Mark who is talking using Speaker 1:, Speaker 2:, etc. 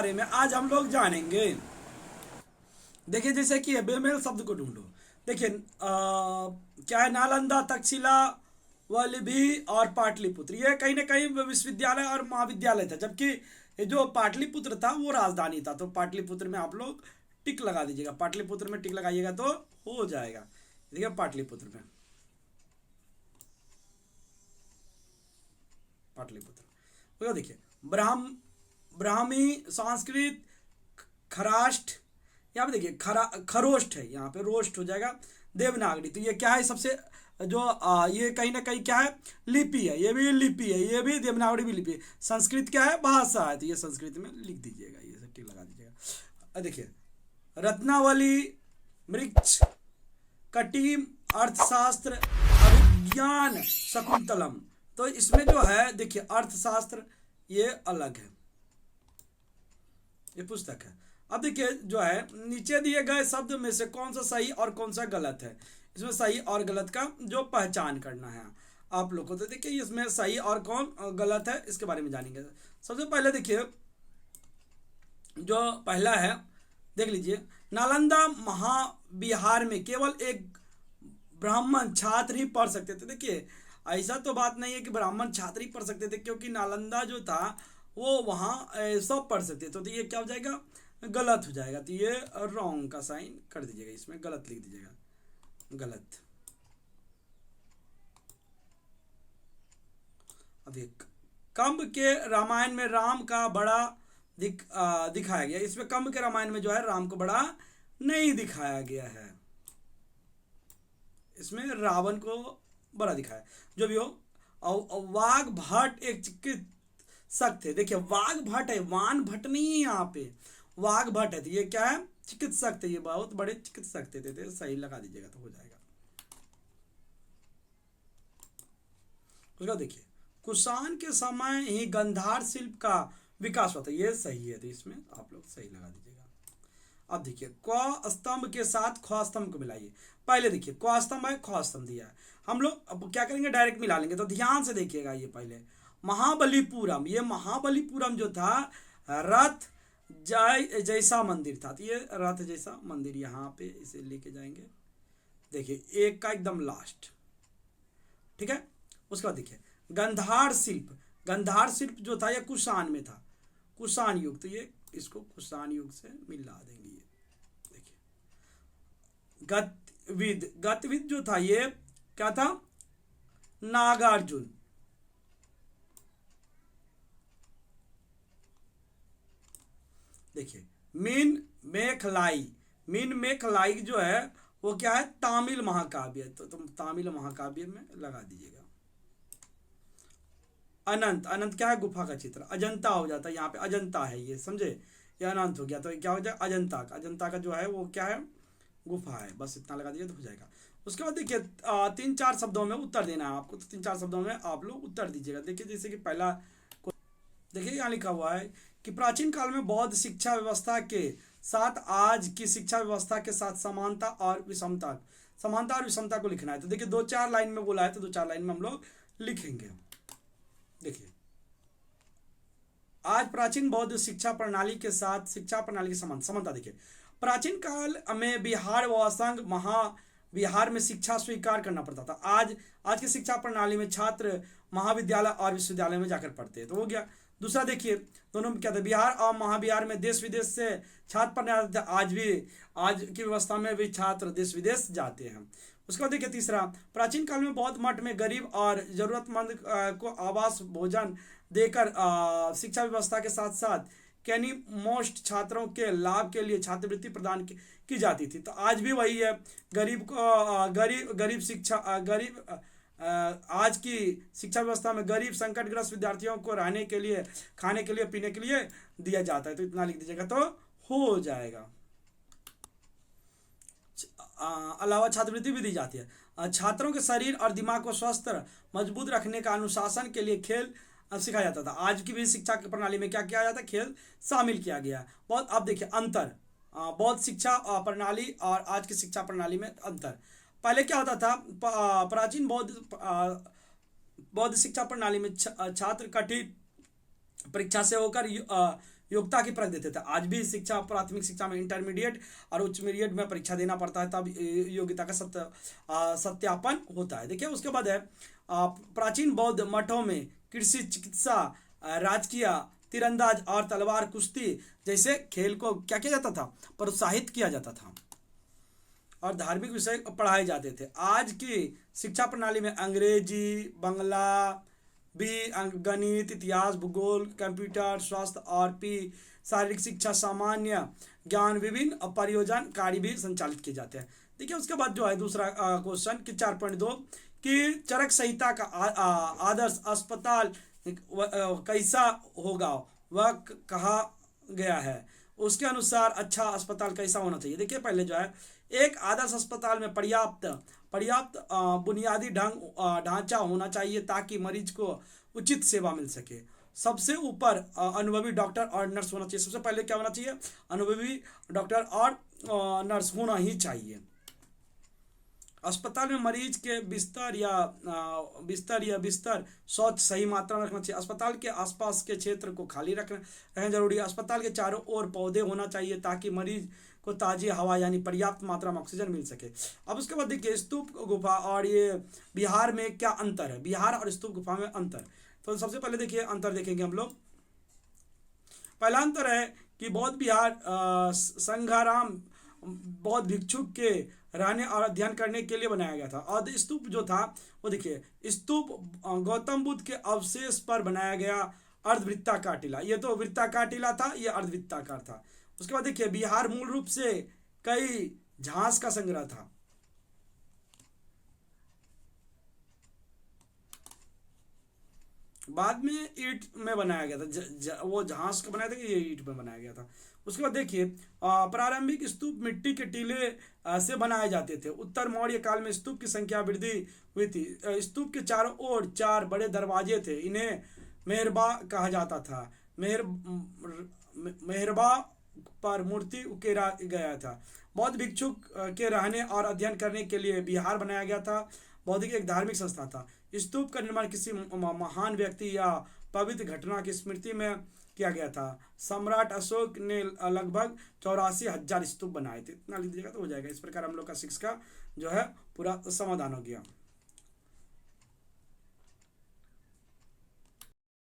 Speaker 1: बारे में आज हम लोग जानेंगे। देखिए जैसे कि बेमेल शब्द को ढूंढो। देखिए क्या है, नालंदा, तक्षशिला, वल्लभी और पाटलिपुत्र, ये कहीं ना कहीं विश्वविद्यालय और महाविद्यालय था, जबकि ये जो पाटलिपुत्र था वो राजधानी था। तो पाटलिपुत्र में आप लोग टिक लगा दीजिएगा, पाटलिपुत्र में टिक लगाइएगा तो हो जाएगा। देखिए पाटलिपुत्र में, पाटलिपुत्र वो देखिए ब्राह्मी, संस्कृत, खराष्ट, यहाँ पे देखिए खरोष्ट है, यहाँ पे रोस्ट हो जाएगा। देवनागरी, तो ये क्या है सबसे जो ये कहीं ना कहीं क्या है, लिपि है, ये भी लिपि है, ये भी देवनागरी भी लिपि है। संस्कृत क्या है, भाषा है, तो ये संस्कृत में लिख दीजिएगा, ये सब टिक लगा दीजिएगा। देखिए रत्नावली, मृक्ष, कटिम, अर्थशास्त्र, अभिज्ञान शकुंतलम। तो इसमें जो है देखिए अर्थशास्त्र ये अलग है, ये पुस्तक है। अब देखिए जो है नीचे दिए गए शब्द में से कौन सा सही और कौन सा गलत है, इसमें सही और गलत का जो पहचान करना है आप लोग को। तो देखिए इसमें सही और कौन गलत है इसके बारे में जानेंगे। सबसे पहले देखिए जो पहला है, देख लीजिए, नालंदा महाविहार में केवल एक ब्राह्मण छात्र ही पढ़ सकते थे। देखिए ऐसा तो बात नहीं है कि ब्राह्मण छात्र ही पढ़ सकते थे, क्योंकि नालंदा जो था वो वहाँ सब पढ़ सकते थे। तो ये क्या हो जाएगा, गलत हो जाएगा। तो ये रॉन्ग का साइन कर दीजिएगा, इसमें गलत लिख दीजिएगा, गलत। अब एक कंब के रामायण में राम का बड़ा दिखाया गया, इसमें कंब के रामायण में जो है राम को बड़ा नहीं दिखाया गया है, इसमें रावण को बड़ा दिखाया। जो भी हो, वाघ भट्ट एक चिकित्सक थे। देखिए वाघ भट्ट है, वान भट्ट नहीं है यहाँ पे, वाघ भट्ट है। तो ये क्या है, चिकित्सक थे, ये बहुत बड़े चिकित्सक थे। सही लगा दीजिएगा तो हो जाएगा। उसका देखिए कुषाण के समय ही गंधार शिल्प का विकास हुआ था, ये सही है, तो इसमें आप लोग सही लगा दीजिएगा। अब देखिए क स्तंभ के साथ ख स्तंभ को मिलाइए। पहले देखिए क स्तंभ है, ख स्तंभ दिया है, हम लोग अब क्या करेंगे, डायरेक्ट मिला लेंगे। तो ध्यान से देखिएगा, ये पहले महाबलीपुरम, ये महाबलीपुरम जो था रथ जैसा मंदिर था, तो ये रथ जैसा मंदिर यहाँ पे इसे लेके जाएंगे। देखिए एक का एकदम लास्ट, ठीक है। उसके बाद देखिए गंधार शिल्प, गंधार शिल्प जो था ये कुषाण में था, कुषाण युग, तो ये इसको कुषाण युग से मिला देंगे। ये देखिए गतविद, गतविद जो था ये क्या था, नागार्जुन। देखिए मीन मेखलाई, मीन मेखलाई जो है वो क्या है, तामिल महाकाव्य, तो तुम तामिल महाकाव्य में लगा दीजिएगा। अनंत, अनंत क्या है, गुफा का चित्र, अजंता हो जाता है, यहाँ पे अजंता है, ये समझे, ये अनंत हो गया, तो क्या हो जाए अजंता का, अजंता का जो है वो क्या है, गुफा है। बस इतना लगा दीजिए तो हो जाएगा। उसके बाद देखिए 3-4 शब्दों में उत्तर देना है आपको, तो 3-4 शब्दों में आप लोग उत्तर दीजिएगा। देखिए जैसे कि पहला, देखिए यहाँ लिखा हुआ है कि प्राचीन काल में बौद्ध शिक्षा व्यवस्था के साथ आज की शिक्षा व्यवस्था के साथ समानता और विषमता, समानता और विषमता को लिखना है। तो देखिए 2-4 लाइन में बोला है, तो 2-4 लाइन में हम लोग लिखेंगे। देखिए आज प्राचीन बौद्ध शिक्षा प्रणाली के साथ शिक्षा प्रणाली की समानता। देखिए प्राचीन काल में बिहार व संघ महाविहार में शिक्षा स्वीकार करना पड़ता था। आज की शिक्षा प्रणाली में छात्र महाविद्यालय और विश्वविद्यालय में जाकर पढ़ते हैं, तो हो गया। दूसरा देखिए दोनों में क्या था, बिहार और महाविहार में देश विदेश से छात्र पढ़ने आते थे, आज की व्यवस्था में भी छात्र देश विदेश जाते हैं। उसके बाद देखिए तीसरा, प्राचीन काल में बौद्ध मठ में गरीब और जरूरतमंद को आवास भोजन देकर शिक्षा व्यवस्था के साथ साथ कैनी मोस्ट छात्रों के लाभ के लिए छात्रवृत्ति प्रदान की जाती थी। तो आज भी वही है, गरीब को गरीब शिक्षा गरीब आज की शिक्षा व्यवस्था में गरीब संकटग्रस्त विद्यार्थियों को रहने के लिए, खाने के लिए, पीने के लिए दिया जाता है। तो इतना लिख दीजिएगा तो हो जाएगा। अलावा छात्रवृत्ति भी दी जाती है। छात्रों के शरीर और दिमाग को स्वस्थ मजबूत रखने का अनुशासन के लिए खेल सिखाया जाता था। आज की भी शिक्षा की प्रणाली में क्या किया जाता है, खेल शामिल किया गया। बहुत अब देखिए अंतर, बौद्ध शिक्षा प्रणाली और आज की शिक्षा प्रणाली में अंतर। पहले क्या होता था, प्राचीन बौद्ध शिक्षा प्रणाली में छात्र कठिन परीक्षा से होकर योग्यता की परख देते थे। आज भी शिक्षा, प्राथमिक शिक्षा में इंटरमीडिएट और उच्च मीडिएट में परीक्षा देना पड़ता है, तब योग्यता का सत्यापन होता है। देखिए उसके बाद है प्राचीन बौद्ध मठों में कृषि, चिकित्सा, राजकीय, तीरंदाज और तलवार कुश्ती जैसे खेल को क्या किया जाता था, प्रोत्साहित किया जाता था और धार्मिक विषय पढ़ाए जाते थे। आज की शिक्षा प्रणाली में अंग्रेजी, बांग्ला भी, गणित, इतिहास, भूगोल, कंप्यूटर, स्वास्थ्य और शारीरिक शिक्षा, सामान्य ज्ञान, विभिन्न परियोजना कार्य भी संचालित किए जाते हैं। देखिए उसके बाद जो है दूसरा क्वेश्चन कि 4.2 कि चरक संहिता का आदर्श अस्पताल कैसा होगा वह कहा गया है। उसके अनुसार अच्छा अस्पताल कैसा होना चाहिए। देखिए पहले जो है एक आदर्श अस्पताल में पर्याप्त बुनियादी ढांचा होना चाहिए ताकि मरीज को उचित सेवा मिल सके। सबसे ऊपर अनुभवी डॉक्टर और नर्स होना चाहिए। सबसे पहले क्या होना चाहिए, अनुभवी डॉक्टर और नर्स होना ही चाहिए। अस्पताल में मरीज के बिस्तर शौच सही मात्रा में रखना चाहिए। अस्पताल के आसपास के क्षेत्र को खाली रखना जरूरी है। अस्पताल के चारों ओर पौधे होना चाहिए ताकि मरीज को ताज़ी हवा यानी पर्याप्त मात्रा में ऑक्सीजन मिल सके। अब उसके बाद देखिए स्तूप गुफा और ये बिहार में क्या अंतर है, बिहार और स्तूप गुफा में अंतर। तो सबसे पहले देखिए अंतर देखेंगे हम लोग। पहला अंतर है कि बौद्ध विहार संघाराम बौद्ध भिक्षुक के रहने और अध्ययन करने के लिए बनाया गया था। और स्तूप जो था वो देखिए स्तूप गौतम बुद्ध के अवशेष पर बनाया गया अर्धवृत्ताकार टीला। ये तो वृत्ताकार टीला था, ये अर्धवृत्ताकार था। उसके बाद देखिए बिहार मूल रूप से कई झांस का संग्रह था। बाद में ईंट में बनाया गया था, वो झांस का बनाया था कि ये ईंट में बनाया गया था। उसके बाद देखिए प्रारंभिक स्तूप मिट्टी के टीले से बनाए जाते थे। उत्तर मौर्य काल में स्तूप की संख्या वृद्धि हुई थी। स्तूप के चारों ओर 4 बड़े दरवाजे थे, इन्हें मेहरबा कहा जाता था। मेहरबा पर मूर्ति उकेरा गया था। बौद्ध भिक्षुक के रहने और अध्ययन करने के लिए बिहार बनाया गया था। बौद्ध की एक धार्मिक संस्था था। स्तूप का निर्माण किसी महान व्यक्ति या पवित्र घटना की स्मृति में किया गया था। सम्राट अशोक ने लगभग 84,000 स्तूप बनाए थे। इतना लिख दीजिएगा तो हो जाएगा। इस प्रकार हम लोग का 6 का जो है पूरा समाधान हो गया।